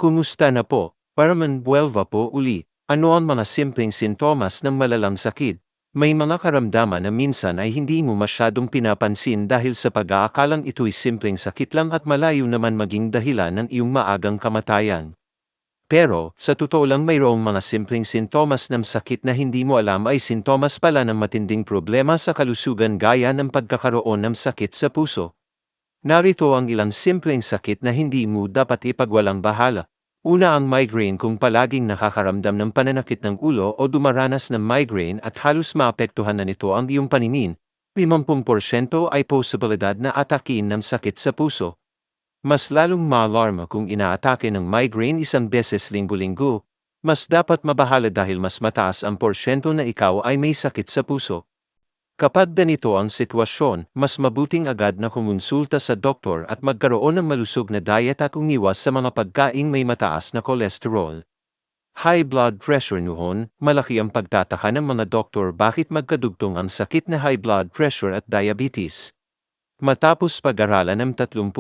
Kumusta na po? Paraman buwelva po uli. Ano ang mga simpleng sintomas ng malalang sakit? May mga karamdaman na minsan ay hindi mo masyadong pinapansin dahil sa pag-aakalang ito'y simpleng sakit lang at malayo naman maging dahilan ng iyong maagang kamatayan. Pero, sa totoo lang mayroong mga simpleng sintomas ng sakit na hindi mo alam ay sintomas pala ng matinding problema sa kalusugan gaya ng pagkakaroon ng sakit sa puso. Narito ang ilang simpleng sakit na hindi mo dapat ipagwalang bahala. Una ang migraine. Kung palaging nakakaramdam ng pananakit ng ulo o dumaranas ng migraine at halos maapektuhan na nito ang iyong paningin, 50% ay posibilidad na atakin ng sakit sa puso. Mas lalong maalarma kung inaatake ng migraine isang beses linggo-linggo, mas dapat mabahala dahil mas mataas ang porsyento na ikaw ay may sakit sa puso. Kapag ganito ang sitwasyon, mas mabuting agad na kumonsulta sa doktor at magkaroon ng malusog na diet at umiwas sa mga pagkaing may mataas na kolesterol. High blood pressure. Noon, malaki ang pagtataka ng mga doktor bakit magkadugtong ang sakit na high blood pressure at diabetes. Matapos pag-aralan ng 38,000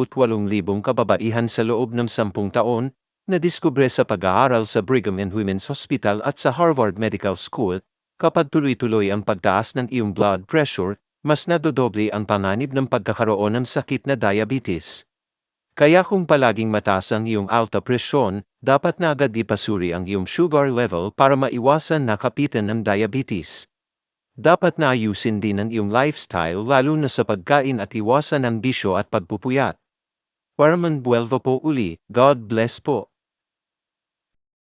kababaihan sa loob ng 10 taon, nadiskubre sa pag-aaral sa Brigham and Women's Hospital at sa Harvard Medical School, kapag tuloy-tuloy ang pagtaas ng iyong blood pressure, mas nadodoble ang panganib ng pagkakaroon ng sakit na diabetes. Kaya kung palaging mataas ang iyong alta presyon, dapat na agad ipasuri ang iyong sugar level para maiwasan na kapitan ng diabetes. Dapat na ayusin din ang iyong lifestyle lalo na sa pagkain at iwasan ang bisyo at pagpupuyat. Paraman buwelva po uli. God bless po.